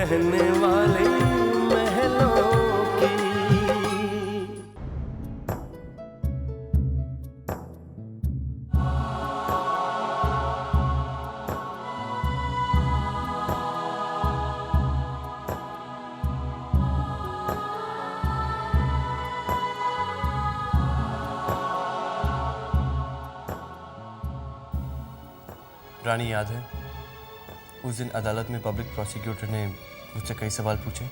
रहने वाले महलों की। रानी, याद है उस दिन अदालत में पब्लिक प्रोसिक्यूटर ने मुझसे कई सवाल पूछे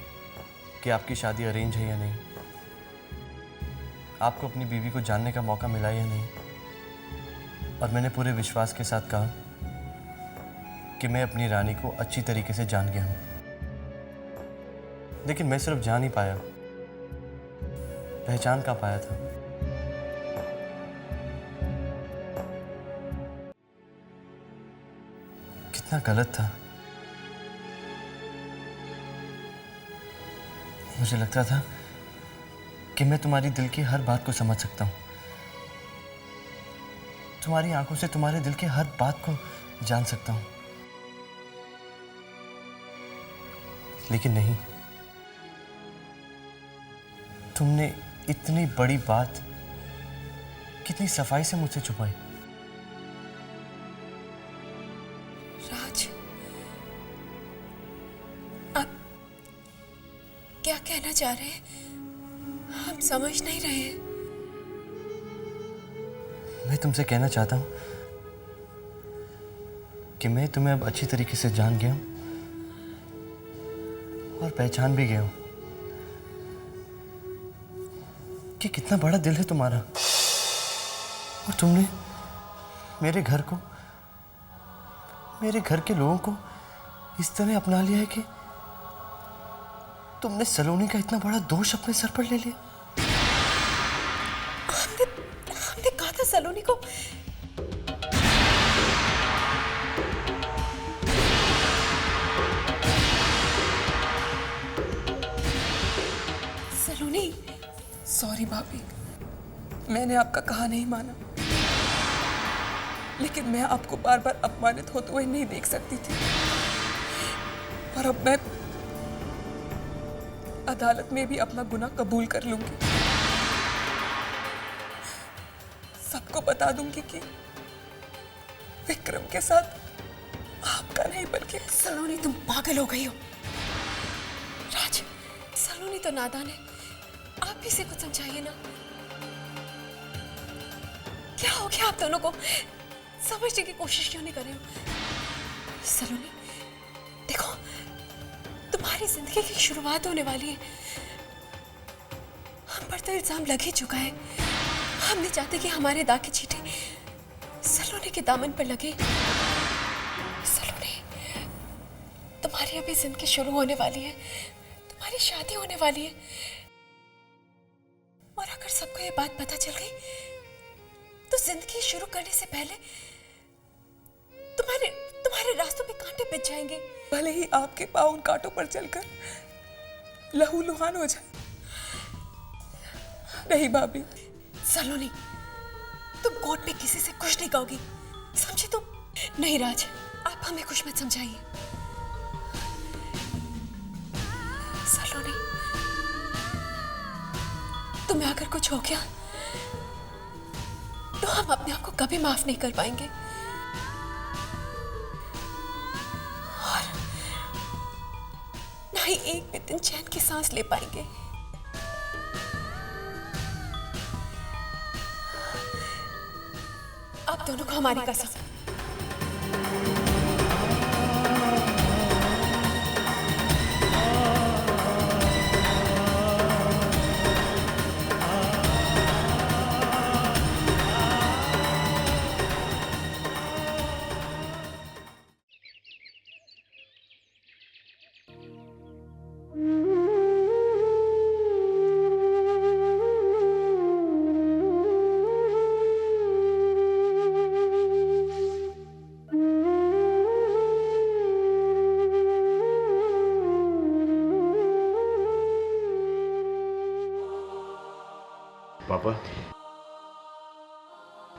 कि आपकी शादी अरेंज है या नहीं, आपको अपनी बीवी को जानने का मौका मिला या नहीं, और मैंने पूरे विश्वास के साथ कहा कि मैं अपनी रानी को अच्छी तरीके से जान गया हूं। लेकिन मैं सिर्फ जान ही पाया, पहचान का पाया था। कितना गलत था। मुझे लगता था कि मैं तुम्हारी दिल की हर बात को समझ सकता हूं, तुम्हारी आंखों से तुम्हारे दिल की हर बात को जान सकता हूं। लेकिन नहीं, तुमने इतनी बड़ी बात कितनी सफाई से मुझसे छुपाई। राज, आप क्या कहना चाह रहे हैं? हम समझ नहीं रहे हैं। मैं तुमसे कहना चाहता हूं कि मैं तुम्हें अब अच्छी तरीके से जान गया हूं और पहचान भी गया हूं कि कितना बड़ा दिल है तुम्हारा, और तुमने मेरे घर को, मेरे घर के लोगों को इस तरह अपना लिया है कि तुमने सलोनी का इतना बड़ा दोष अपने सर पर ले लिया। हमने कहा था सलोनी को। सलोनी, सॉरी भाभी, मैंने आपका कहा नहीं माना, लेकिन मैं आपको बार बार अपमानित होते हुए नहीं देख सकती थी। और अब मैं अदालत में भी अपना गुनाह कबूल कर लूंगी। सबको बता दूंगी कि विक्रम के साथ आपका नहीं बल्कि। सलोनी, तुम पागल हो गई हो। राज, सलोनी तो नादान है, आप भी इसे कुछ समझाइए ना। क्या हो गया आप दोनों को? समझने की कोशिश क्यों नहीं कर रहे हो? सलोनी, देखो, तुम्हारी जिंदगी की शुरुआत होने वाली है। हम पर तो इल्जाम लग ही चुका है। हम नहीं चाहते कि हमारे दाग के चीटे सलोनी के दामन पर लगे। सलोनी, तुम्हारी अभी जिंदगी शुरू होने वाली है, तुम्हारी शादी होने वाली है, और अगर सबको ये बात पता चल गई तो जिंदगी शुरू करने से पहले तुम्हारे रास्तों पे कांटे बिछ जाएंगे। भले ही आपके पांव उन कांटों पर चलकर लहूलुहान हो जाए। नहीं भाभी। सलोनी, तुम कोर्ट में किसी से कुछ नहीं कहोगी, समझी तुम? नहीं राज, आप हमें कुछ मत समझाइए। सलोनी, तुम्हें अगर कुछ हो गया तो हम अपने आप को कभी माफ नहीं कर पाएंगे, और ना ही एक भी दिन चैन की सांस ले पाएंगे। आप दोनों को हमारी कसम। पापा,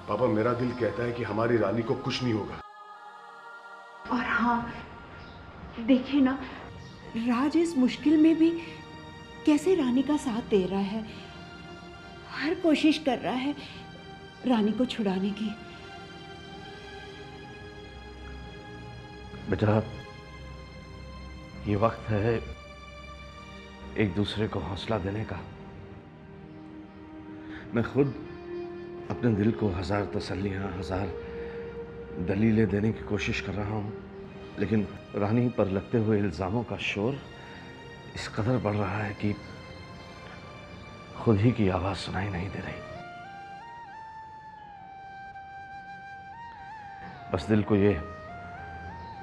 पापा, मेरा दिल कहता है कि हमारी रानी को कुछ नहीं होगा। और हाँ, देखिए ना, राज इस मुश्किल में भी कैसे रानी का साथ दे रहा है, हर कोशिश कर रहा है रानी को छुड़ाने की। बेटा, ये वक्त है एक दूसरे को हौसला देने का। मैं खुद अपने दिल को 1000 तसल्लियां, 1000 दलीलें देने की कोशिश कर रहा हूं, लेकिन रानी पर लगते हुए इल्जामों का शोर इस कदर बढ़ रहा है कि खुद ही की आवाज सुनाई नहीं दे रही। बस दिल को ये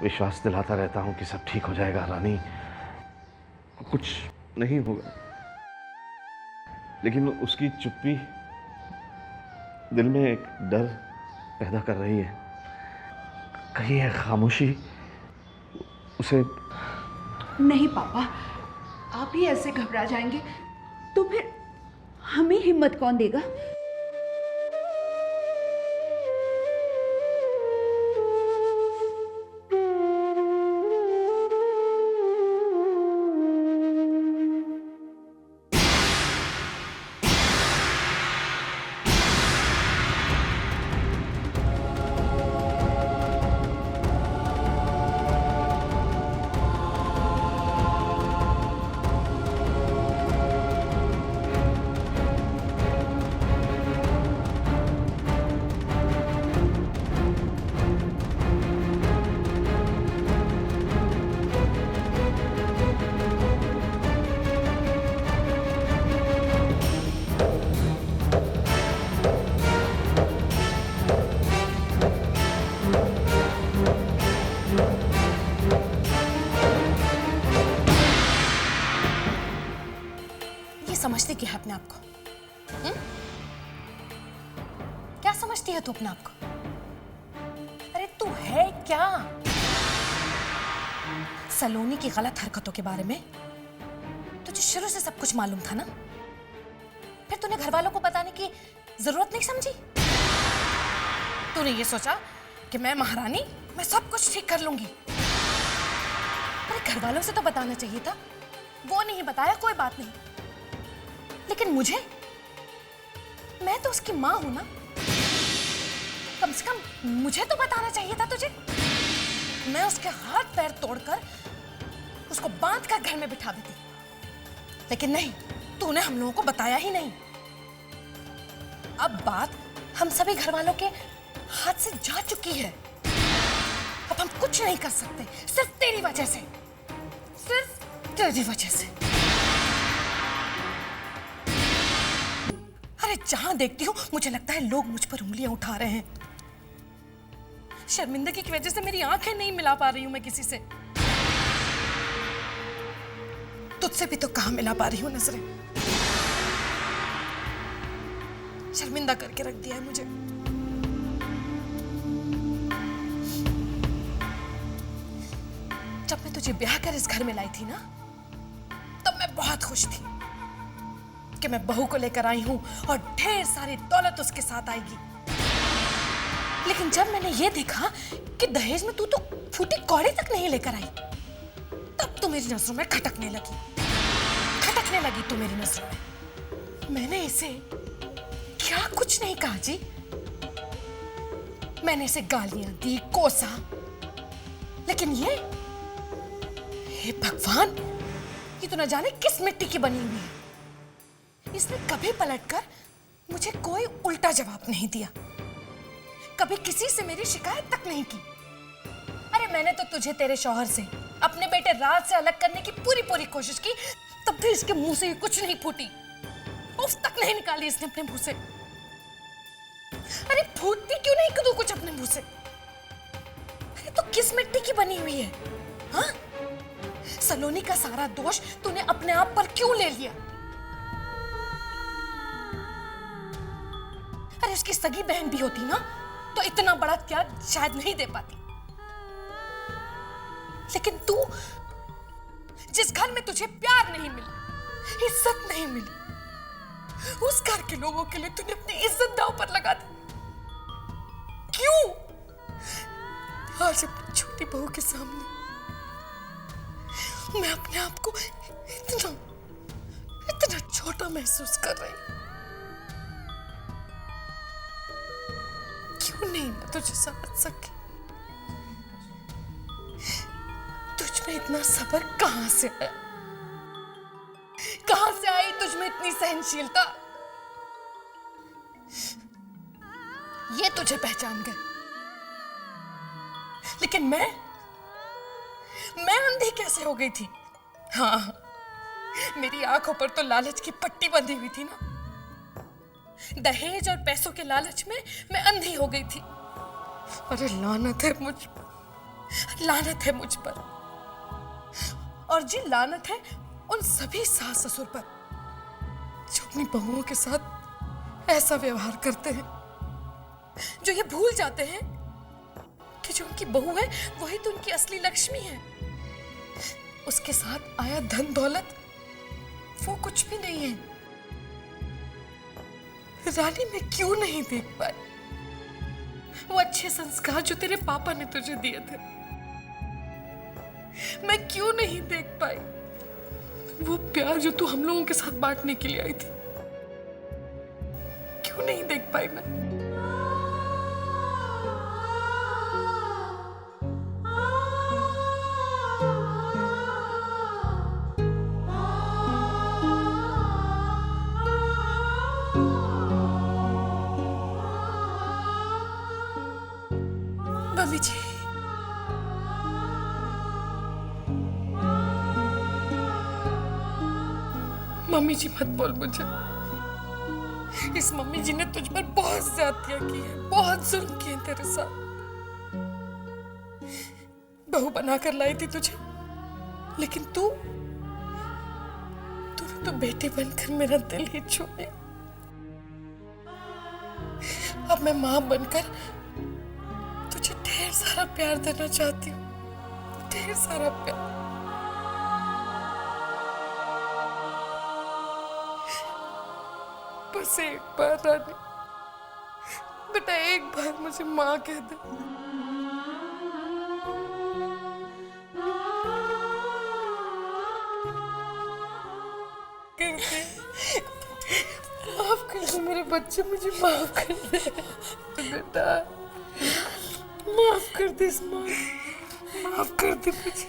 विश्वास दिलाता रहता हूं कि सब ठीक हो जाएगा, रानी को कुछ नहीं होगा, लेकिन उसकी चुप्पी दिल में एक डर पैदा कर रही है। कहीं है खामोशी उसे। नहीं पापा, आप ही ऐसे घबरा जाएंगे तो फिर हमें हिम्मत कौन देगा? समझती क्या है अपने आप को? क्या समझती है तू अपने आप को? अरे तू है क्या? सलोनी की गलत हरकतों के बारे में तुझे शुरू से सब कुछ मालूम था ना? फिर तूने घर वालों को बताने की जरूरत नहीं समझी? तूने ये सोचा कि मैं महारानी, मैं सब कुछ ठीक कर लूंगी। अरे घर वालों से तो बताना चाहिए था, वो नहीं बताया, कोई बात नहीं। लेकिन मुझे, मैं तो उसकी मां हूं ना, कम से कम मुझे तो बताना चाहिए था तुझे। मैं उसके हाथ पैर तोड़कर उसको बांध कर घर में बिठा देती, लेकिन नहीं, तूने हम लोगों को बताया ही नहीं। अब बात हम सभी घर वालों के हाथ से जा चुकी है। अब हम कुछ नहीं कर सकते, सिर्फ तेरी वजह से, सिर्फ तेरी वजह से। अरे जहां देखती हूं मुझे लगता है लोग मुझ पर उंगलियां उठा रहे हैं। शर्मिंदगी की वजह से मेरी आंखें नहीं मिला पा रही हूं मैं किसी से। तुझसे भी तो कहां मिला पा रही हूं नजरें। शर्मिंदा करके रख दिया है मुझे। जब मैं तुझे ब्याह कर इस घर में लाई थी ना, तब मैं बहुत खुश थी कि मैं बहू को लेकर आई हूं और ढेर सारी दौलत उसके साथ आएगी। लेकिन जब मैंने ये देखा कि दहेज में तू तो फूटी कौड़ी तक नहीं लेकर आई, तब तू मेरी नजरों में खटकने लगी तू मेरी नजरों में। मैंने इसे क्या कुछ नहीं कहा जी, मैंने इसे गालियां दी, कोसा, लेकिन ये, हे भगवान, ये तो न जाने किस मिट्टी की बनी हुई है। इसने कभी पलटकर मुझे कोई उल्टा जवाब नहीं दिया, कभी किसी से मेरी शिकायत तक नहीं की। अरे मैंने तो तुझे तेरे शौहर से, अपने बेटे राज से अलग करने की पूरी पूरी कोशिश की, तब भी इसके मुंह से कुछ नहीं फूटी, उफ तक नहीं निकाली इसने अपने मुंह से। अरे फूटती क्यों नहीं तू कुछ अपने मुंह से? अरे तो किस मिट्टी की बनी हुई है? हाँ, सलोनी का सारा दोष तूने अपने आप पर क्यों ले लिया? अरे उसकी सगी बहन भी होती ना तो इतना बड़ा त्याग शायद नहीं दे पाती। लेकिन तू, जिस घर में तुझे प्यार नहीं मिला, इज्जत नहीं मिली, उस घर के लोगों के लिए तूने अपनी इज्जत दांव पर लगा दी। क्यों? आज अपनी छोटी बहू के सामने मैं अपने आप को इतना छोटा महसूस कर रही हूं। क्यों नहीं मैं तुझे समझ सकी? तुझ में इतना सब्र कहां से आया? कहां से आई तुझ में इतनी सहनशीलता? ये तुझे पहचान गए, लेकिन मैं अंधी कैसे हो गई थी? हाँ, मेरी आंखों पर तो लालच की पट्टी बंधी हुई थी ना। दहेज और पैसों के लालच में मैं अंधी हो गई थी। अरे लानत है मुझ पर, लानत है मुझ पर। और जी लानत है उन सभी सास ससुर पर जो अपनी बहुओं के साथ ऐसा व्यवहार करते हैं, जो ये भूल जाते हैं कि जो उनकी बहू है वही तो उनकी असली लक्ष्मी है। उसके साथ आया धन दौलत वो कुछ भी नहीं है। रानी मैं क्यों नहीं देख पाई वो अच्छे संस्कार जो तेरे पापा ने तुझे दिए थे? मैं क्यों नहीं देख पाई वो प्यार जो तू हम लोगों के साथ बांटने के लिए आई थी? क्यों नहीं देख पाई मैं? मम्मी जी, मम्मी जी मत बोल मुझे। इस मम्मी जी ने तुझ पर बहुत ज्यादतियां की है, बहुत जुल्म किए तेरे साथ। बहू बनाकर लाई थी तुझे, लेकिन तूने तो बेटी बनकर मेरा दिल ही छू लिया। अब मैं मां बनकर तुझे ढेर सारा प्यार देना चाहती हूँ, ढेर सारा प्यार। बस एक बार रानी, बेटा एक बार मुझे माँ कह दे। माफ कर दे मेरे बच्चे, मुझे माफ कर दे बेटा, माफ कर दे माँ, माफ कर दे मुझे,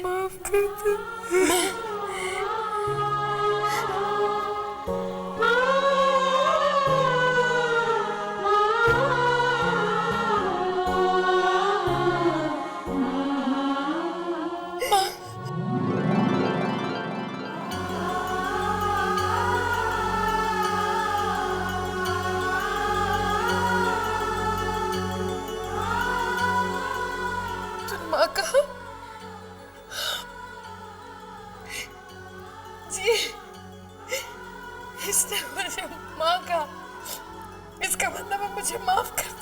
माफ कर दे। माँ कहा? जी, इसने मुझे माँ कहा, इसका मतलब है मुझे माफ कर दे।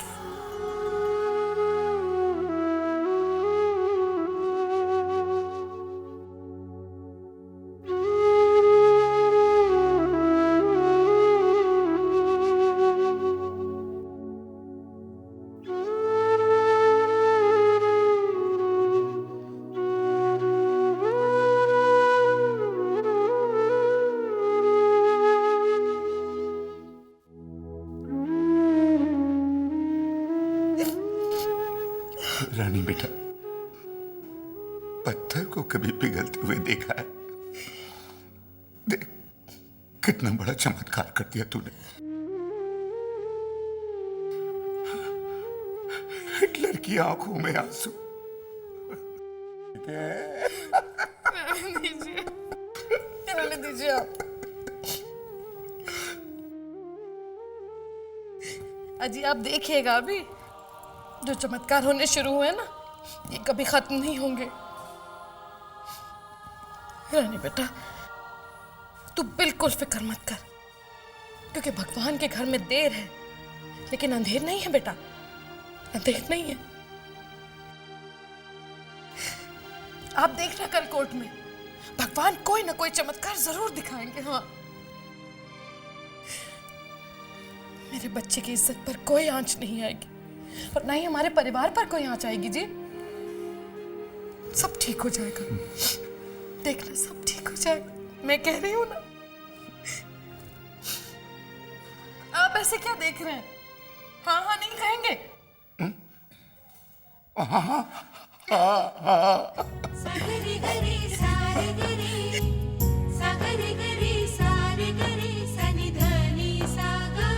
रानी बेटा, पत्थर को कभी पिघलते हुए देखा है? देख कितना बड़ा चमत्कार कर दिया तूने। हिटलर की आंखों में आंसू। रहने दीजिए आप। अजी आप देखिएगा, अभी जो चमत्कार होने शुरू हुए ना, ये कभी खत्म नहीं होंगे। रानी बेटा, तू बिल्कुल फिक्र मत कर, क्योंकि भगवान के घर में देर है लेकिन अंधेर नहीं है बेटा, अंधेर नहीं है। आप देखना कल कोर्ट में भगवान कोई ना कोई चमत्कार जरूर दिखाएंगे। हाँ, मेरे बच्चे की इज्जत पर कोई आंच नहीं आएगी और ना ही हमारे परिवार पर कोई आंच आएगी। जी, सब ठीक हो जाएगा। देखना सब ठीक हो जाएगा, मैं कह रही हूँ ना। आप ऐसे क्या देख रहे हैं? हाँ हाँ नहीं कहेंगे? सागरी गरी सारे गरी सागरी गरी सारे गरी सनि धनी सागा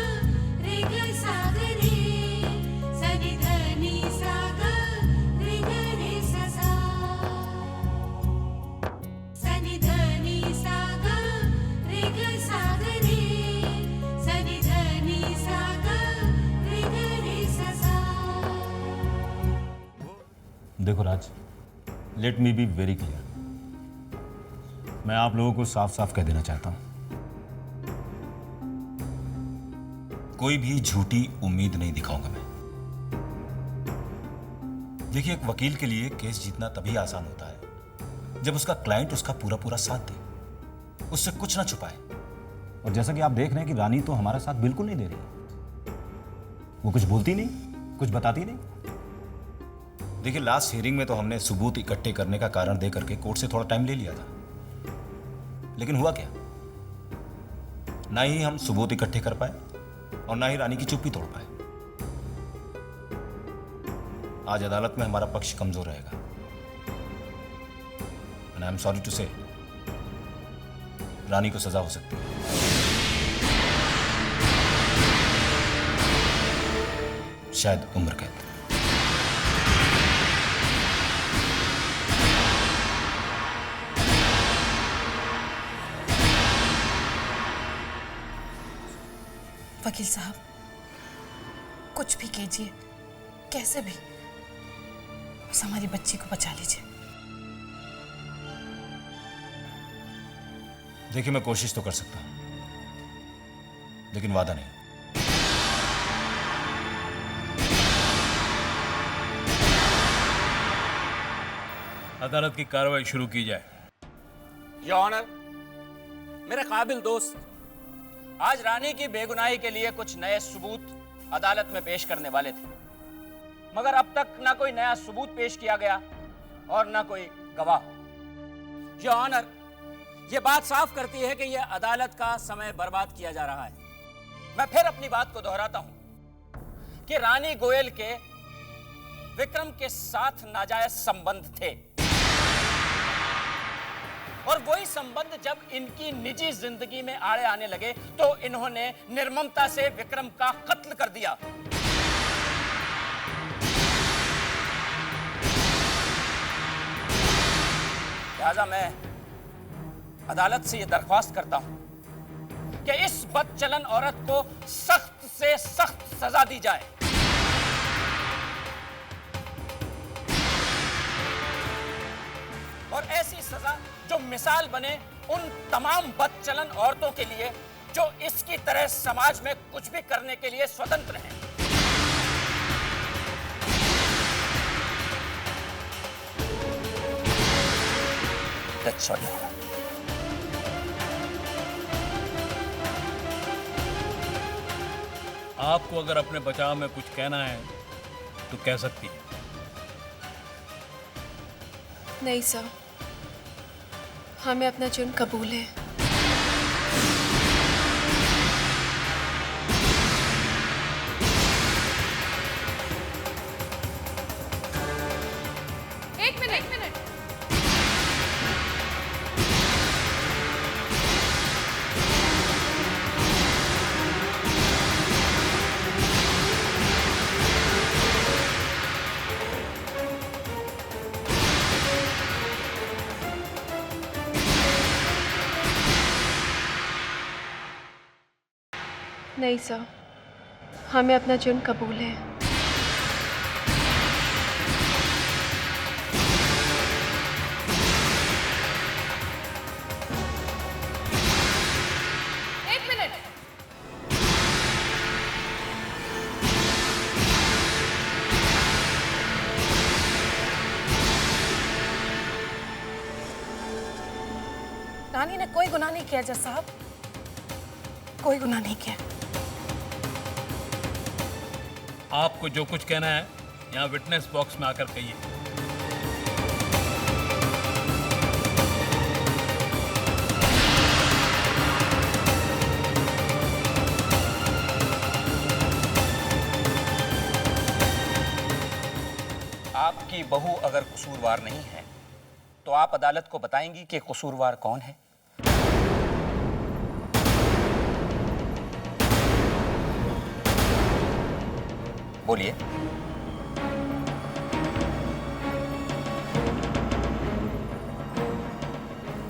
रे ग सागरी सनि धनी सागा रे ग रे सा सनि धनी सागा रे ग सागरी सनि धनी सागा रे ग रे सा। देखो Raj, let me be very clear. मैं आप लोगों को साफ साफ कह देना चाहता हूं, कोई भी झूठी उम्मीद नहीं दिखाऊंगा मैं। देखिए, एक वकील के लिए केस जीतना तभी आसान होता है जब उसका क्लाइंट उसका पूरा पूरा साथ दे, उससे कुछ ना छुपाए। और जैसा कि आप देख रहे हैं कि रानी तो हमारा साथ बिल्कुल नहीं दे रही। वो कुछ बोलती नहीं, कुछ बताती नहीं। देखिए, लास्ट हियरिंग में तो हमने सबूत इकट्ठे करने का कारण दे करके कोर्ट से थोड़ा टाइम ले लिया था, लेकिन हुआ क्या? ना ही हम सबूत इकट्ठे कर पाए और ना ही रानी की चुप्पी तोड़ पाए। आज अदालत में हमारा पक्ष कमजोर रहेगा। And I am sorry to say, रानी को सजा हो सकती है। शायद उम्र कैद। वकील साहब, कुछ भी कीजिए, कैसे भी, बस हमारी बच्ची को बचा लीजिए। देखिए, मैं कोशिश तो कर सकता हूं, लेकिन वादा नहीं। अदालत की कार्रवाई शुरू की जाए। योर ऑनर, मेरे काबिल दोस्त आज रानी की बेगुनाही के लिए कुछ नए सबूत अदालत में पेश करने वाले थे, मगर अब तक ना कोई नया सबूत पेश किया गया और ना कोई गवाह। योर ऑनर, यह बात साफ करती है कि यह अदालत का समय बर्बाद किया जा रहा है। मैं फिर अपनी बात को दोहराता हूं कि रानी गोयल के विक्रम के साथ नाजायज संबंध थे, और वही संबंध जब इनकी निजी जिंदगी में आड़े आने लगे तो इन्होंने निर्ममता से विक्रम का कत्ल कर दिया। लिहाजा मैं अदालत से यह दरख्वास्त करता हूं कि इस बदचलन औरत को सख्त से सख्त सजा दी जाए। और ऐसी सजा जो मिसाल बने उन तमाम बदचलन औरतों के लिए जो इसकी तरह समाज में कुछ भी करने के लिए स्वतंत्र हैं। That's all. आपको अगर अपने बचाव में कुछ कहना है तो कह सकती है। नहीं सर, हमें अपना जुर्म कबूल है। एक मिनट। नहीं सर, हमें अपना जुर्म कबूल है। एक मिनट। रानी ने कोई गुनाह नहीं किया जज साहब, कोई गुनाह नहीं किया। आपको जो कुछ कहना है यहाँ विटनेस बॉक्स में आकर कहिए। बहू अगर कसूरवार नहीं है तो आप अदालत को बताएंगी कि कसूरवार कौन है? बोलिए।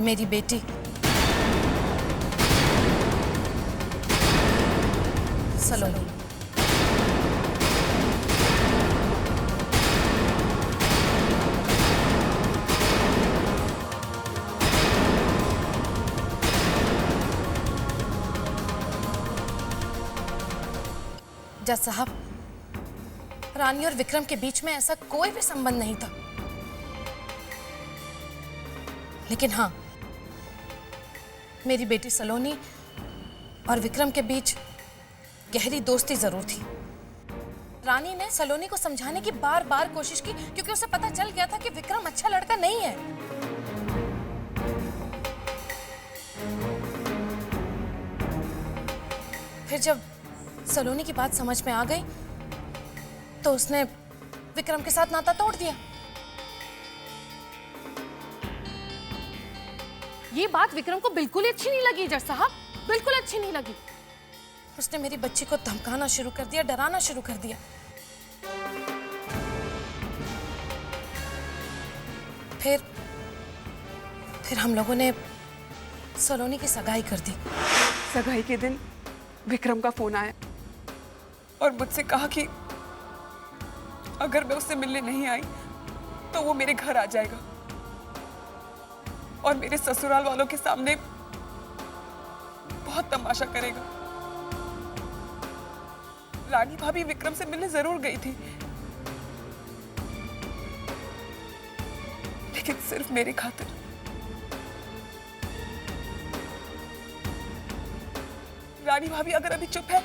मेरी बेटी सलोनी। जज साहब, रानी और विक्रम के बीच में ऐसा कोई भी संबंध नहीं था, लेकिन हाँ, मेरी बेटी सलोनी और विक्रम के बीच गहरी दोस्ती जरूर थी। रानी ने सलोनी को समझाने की बार बार कोशिश की, क्योंकि उसे पता चल गया था कि विक्रम अच्छा लड़का नहीं है। फिर जब सलोनी की बात समझ में आ गई तो उसने विक्रम के साथ नाता तोड़ दिया। ये बात विक्रम को बिल्कुल अच्छी नहीं लगी जज साहब, बिल्कुल अच्छी नहीं लगी। उसने मेरी बच्ची को धमकाना शुरू कर दिया, डराना शुरू कर दिया। फिर हम लोगों ने सलोनी की सगाई कर दी। सगाई के दिन विक्रम का फोन आया और मुझसे कहा कि अगर मैं उससे मिलने नहीं आई तो वो मेरे घर आ जाएगा और मेरे ससुराल वालों के सामने बहुत तमाशा करेगा। रानी भाभी विक्रम से मिलने जरूर गई थी, लेकिन सिर्फ मेरी खातिर। रानी भाभी अगर अभी चुप है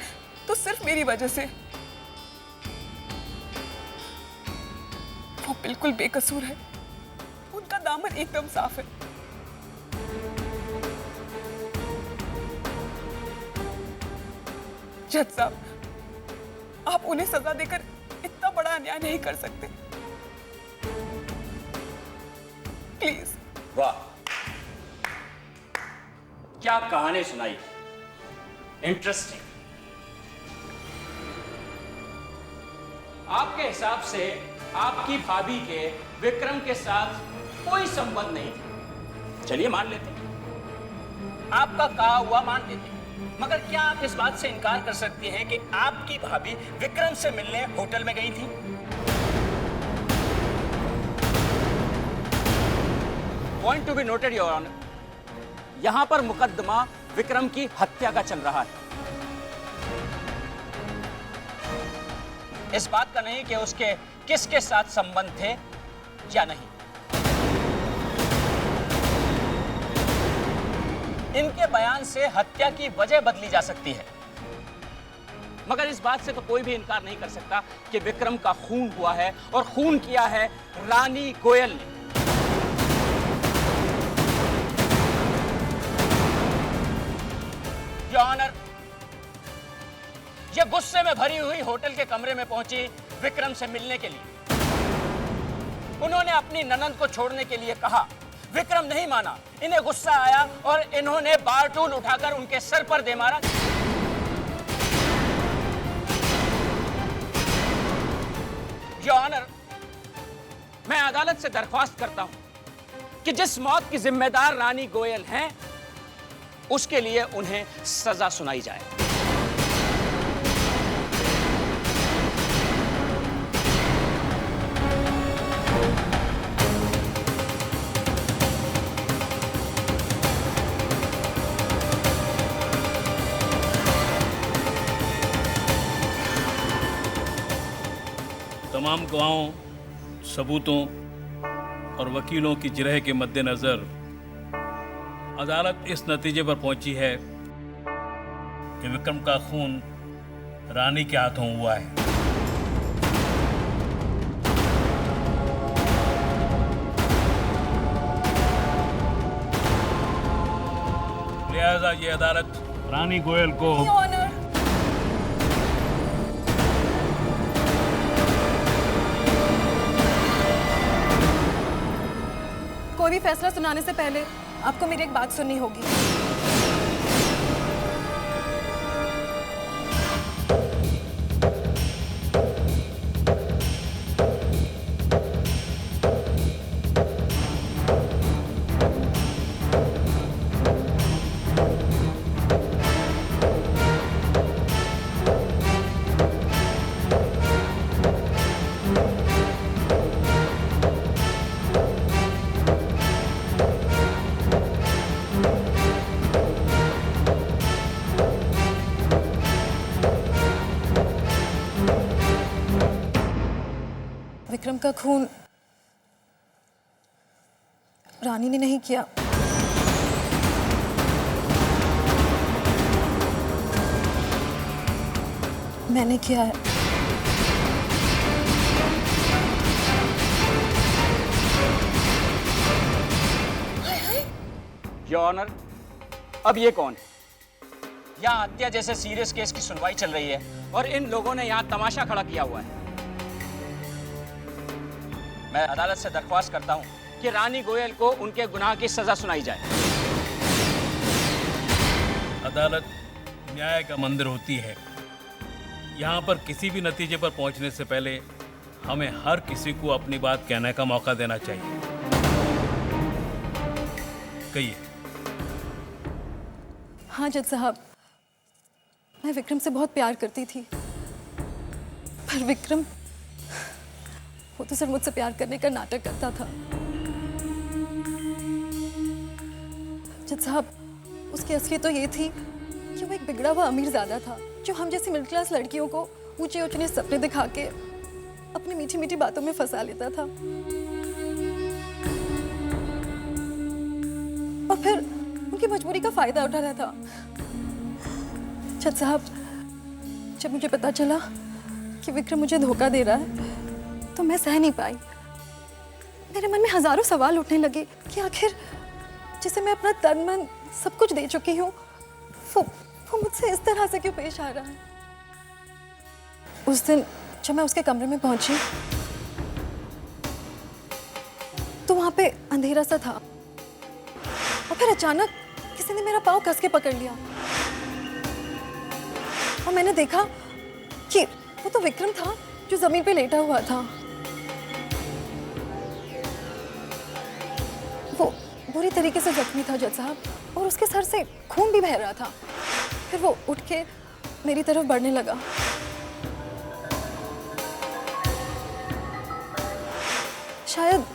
तो सिर्फ मेरी वजह से। वो बिल्कुल बेकसूर है, उनका दामन एकदम साफ है। जज साहब, आप उन्हें सजा देकर इतना बड़ा अन्याय नहीं कर सकते, प्लीज। वाह, क्या कहानी सुनाई, इंटरेस्टिंग। आपके हिसाब से आपकी भाभी के विक्रम के साथ कोई संबंध नहीं था। चलिए मान लेते हैं, आपका कहा हुआ मान लेते हैं, मगर क्या आप इस बात से इनकार कर सकती हैं कि आपकी भाभी विक्रम से मिलने होटल में गई थी? Point to be noted your honour, यहां पर मुकदमा विक्रम की हत्या का चल रहा है। इस बात का नहीं कि उसके किसके साथ संबंध थे या नहीं। इनके बयान से हत्या की वजह बदली जा सकती है, मगर इस बात से तो कोई भी इनकार नहीं कर सकता कि विक्रम का खून हुआ है, और खून किया है रानी गोयल ने। योर ऑनर, यह गुस्से में भरी हुई होटल के कमरे में पहुंची विक्रम से मिलने के लिए। उन्होंने अपनी ननंद को छोड़ने के लिए कहा, विक्रम नहीं माना, इन्हें गुस्सा आया और इन्होंने बारटूल उठाकर उनके सर पर दे मारा। योर ऑनर, मैं अदालत से दरख्वास्त करता हूं कि जिस मौत की जिम्मेदार रानी गोयल हैं, उसके लिए उन्हें सजा सुनाई जाए। तमाम गवाहों, सबूतों और वकीलों की जिरह के मद्देनजर अदालत इस नतीजे पर पहुंची है कि विक्रम का खून रानी के हाथों हुआ है। लिहाजा ये अदालत रानी गोयल को कोई भी फैसला सुनाने से पहले आपको मेरी एक बात सुननी होगी। विक्रम का खून रानी ने नहीं किया, मैंने किया है। योर ऑनर, अब ये कौन है? यहाँ हत्या जैसे सीरियस केस की सुनवाई चल रही है और इन लोगों ने यहाँ तमाशा खड़ा किया हुआ है। मैं अदालत से दरख्वास्त करता हूँ कि रानी गोयल को उनके गुनाह की सजा सुनाई जाए। अदालत न्याय का मंदिर होती है। यहाँ पर किसी भी नतीजे पर पहुँचने से पहले हमें हर किसी को अपनी बात कहने का मौका देना चाहिए। कहिए। हाँ जज साहब, मैं विक्रम से बहुत प्यार करती थी, पर विक्रम वो तो सिर्फ मुझसे प्यार करने का नाटक करता था। जज साहब, उसकी असलियत तो ये थी कि वो एक बिगड़ा हुआ अमीरजादा था जो हम जैसी मिडिल क्लास लड़कियों को ऊंचे ऊंचे सपने दिखा के अपनी मीठी मीठी बातों में फंसा लेता था और फिर उनकी मजबूरी का फायदा उठा रहा था। जज साहब, जब मुझे पता चला कि विक्रम मुझे धोखा दे रहा है तो मैं सह नहीं पाई। मेरे मन में हजारों सवाल उठने लगे कि आखिर जिसे मैं अपना तन मन सब कुछ दे चुकी हूँ वो मुझसे इस तरह से क्यों पेश आ रहा है। उस दिन जब मैं उसके कमरे में पहुंची तो वहां पे अंधेरा सा था और फिर अचानक किसी ने मेरा पाँव कस के पकड़ लिया और मैंने देखा कि वो तो विक्रम था जो जमीन पे लेटा हुआ था। वो बुरी तरीके से जख्मी था जज साहब और उसके सर से खून भी बह रहा था। फिर वो उठ के मेरी तरफ बढ़ने लगा। शायद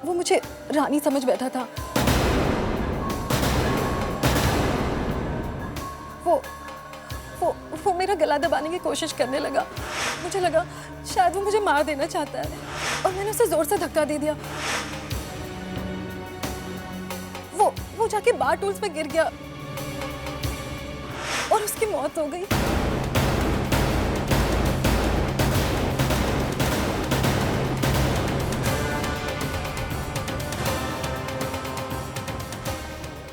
वो मुझे रानी समझ बैठा था। वो मेरा गला दबाने की कोशिश करने लगा। मुझे लगा शायद वो मुझे मार देना चाहता है और मैंने उसे जोर से धक्का दे दिया। वो जाके बार टूल्स पे गिर गया और उसकी मौत हो गई।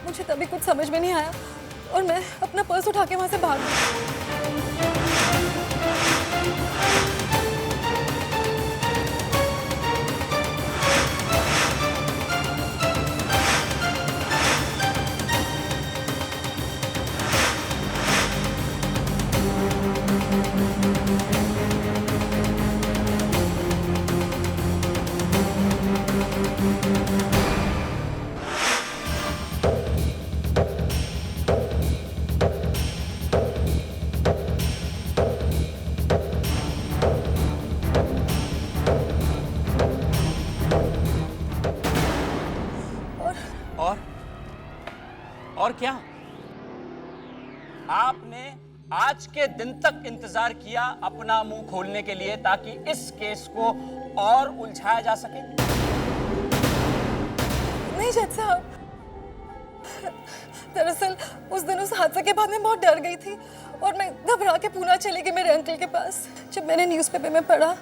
मुझे तभी कुछ समझ में नहीं आया और मैं अपना पर्स उठा के वहां से भाग गई। और क्या आपने आज के दिन तक इंतजार किया अपना मुंह खोलने के लिए ताकि इस केस को और उलझाया जा सके? नहीं जज साहब, दरअसल उस दिन उस हादसे के बाद मैं बहुत डर गई थी और मैं घबरा के पूना चली गई मेरे अंकल के पास। जब मैंने न्यूज़पेपर में पढ़ा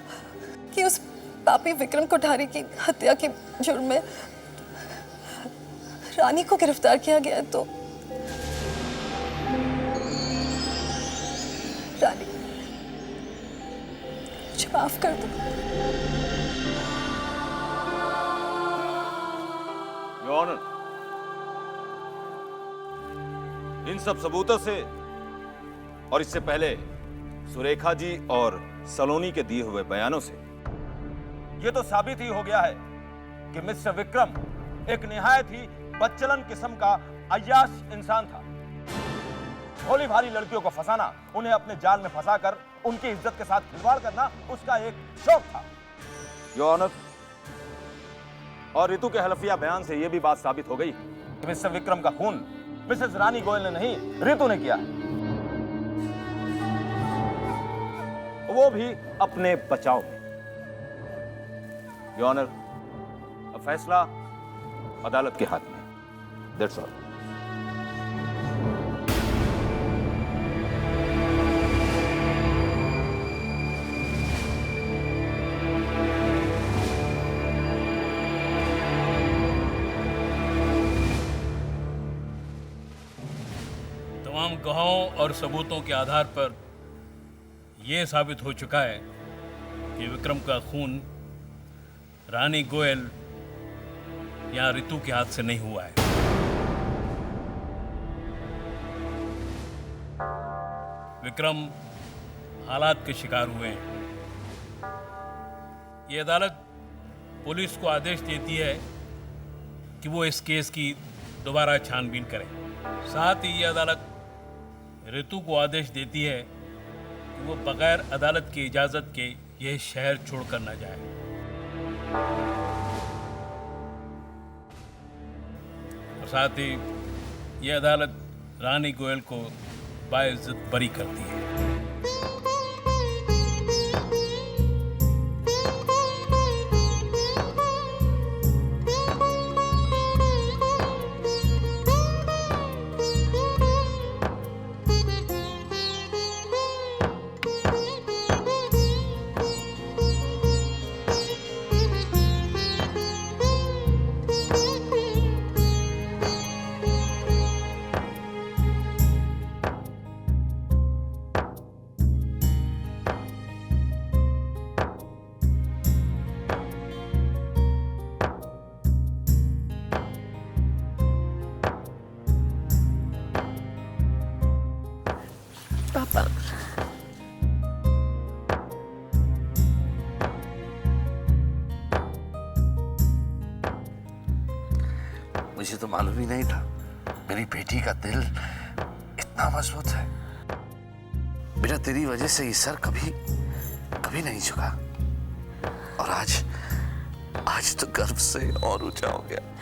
कि उस पापी विक्रम कोठारी की हत्या के जुर्म में रानी को गिरफ्तार किया गया तो रानी मुझे माफ कर दो। योर ऑनर, इन सब सबूतों से और इससे पहले सुरेखा जी और सलोनी के दिए हुए बयानों से यह तो साबित ही हो गया है कि मिस्टर विक्रम एक निहायत ही बदचलन किस्म का अय्याश इंसान था। भोली भाली लड़कियों को फंसाना, उन्हें अपने जाल में फंसाकर उनकी इज्जत के साथ खिलवाड़ करना उसका एक शौक था। योर ऑनर, और रितु के हलफिया बयान से यह भी बात साबित हो गई कि मिस्टर विक्रम का खून मिसेस रानी गोयल ने नहीं, रितु ने किया है, वो भी अपने बचाव में। योर ऑनर, अब फैसला अदालत के हाथ में। That's all. तमाम गवाहों और सबूतों के आधार पर यह साबित हो चुका है कि विक्रम का खून रानी गोयल या रितु के हाथ से नहीं हुआ है। विक्रम हालात के शिकार हुए हैं। ये अदालत पुलिस को आदेश देती है कि वो इस केस की दोबारा छानबीन करे। साथ ही ये अदालत रितु को आदेश देती है कि वो बगैर अदालत की इजाज़त के यह शहर छोड़कर न जाए। और साथ ही यह अदालत रानी गोयल को बाइज्जत बरी करती है। पापा, मुझे तो मालूम ही नहीं था मेरी बेटी का दिल इतना मजबूत है। बेटा, तेरी वजह से ये सर कभी कभी नहीं झुका, और आज तो गर्व से और ऊंचा हो गया।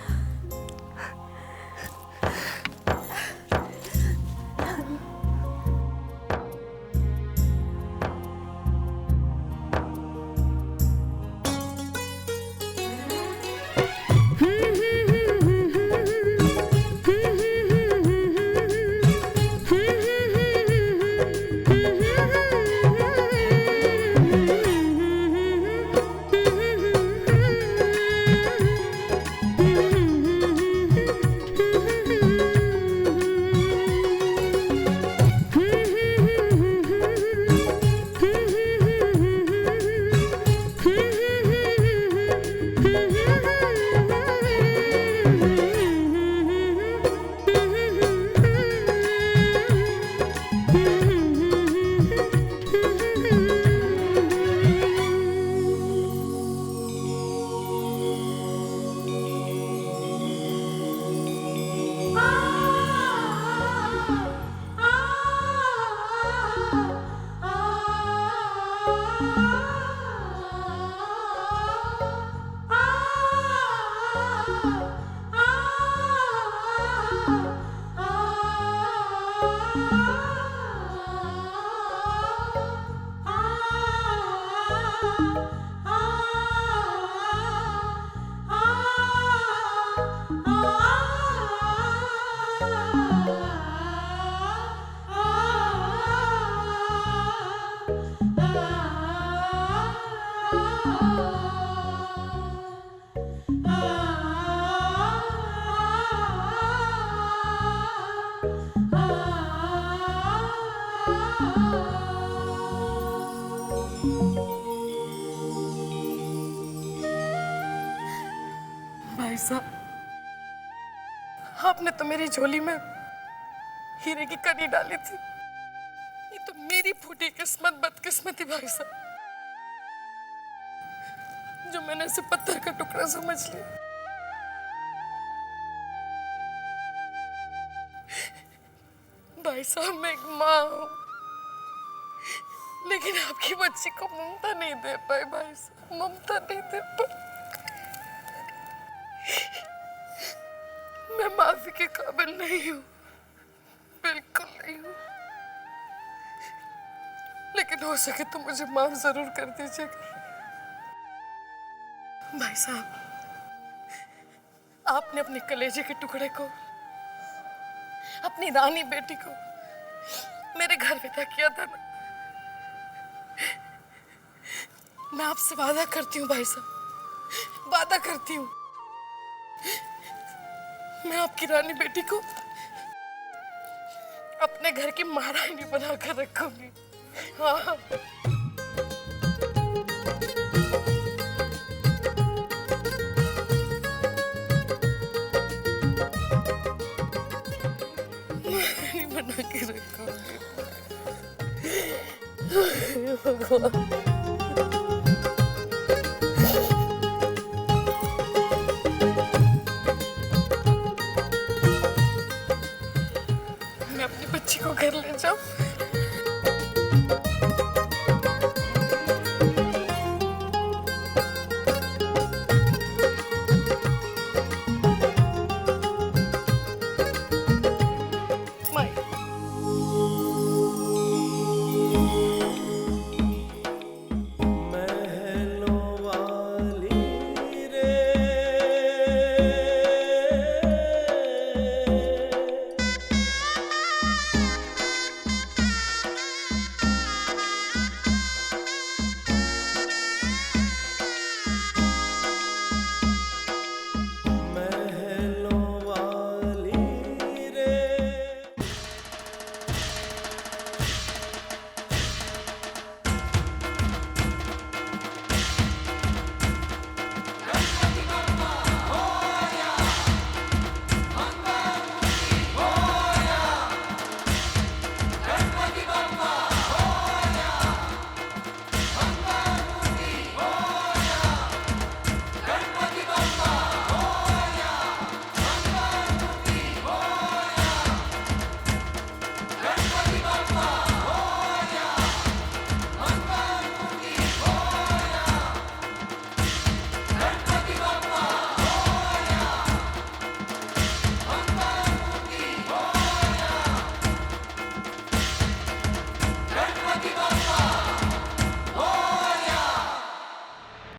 भाई साहब, तो मेरी झोली में हीरे की कड़ी डाली थी। ये तो मेरी फूटी किस्मत, बदकिस्मती भाई साहब, जो मैंने उसे पत्थर का टुकड़ा समझ लिया। भाई साहब, मैं एक माँ हूँ, लेकिन आपकी बच्ची को ममता नहीं दे पाई। भाई साहब, ममता नहीं दे पाई। मैं माफी के काबिल नहीं हूँ, बिल्कुल नहीं हूँ, लेकिन हो सके तो मुझे माफ जरूर कर दीजिएगा। भाई साहब, आपने अपने कलेजे के टुकड़े को, अपनी रानी बेटी को मेरे घर विदा किया था ना। मैं आपसे वादा करती हूँ भाई साहब, वादा करती हूँ, मैं आपकी रानी बेटी को अपने घर की महारानी बनाकर रखूंगी। हाँ। महारानी बना के रखूंगी। भगवान। मैं अपनी बच्ची को घर ले जाऊं।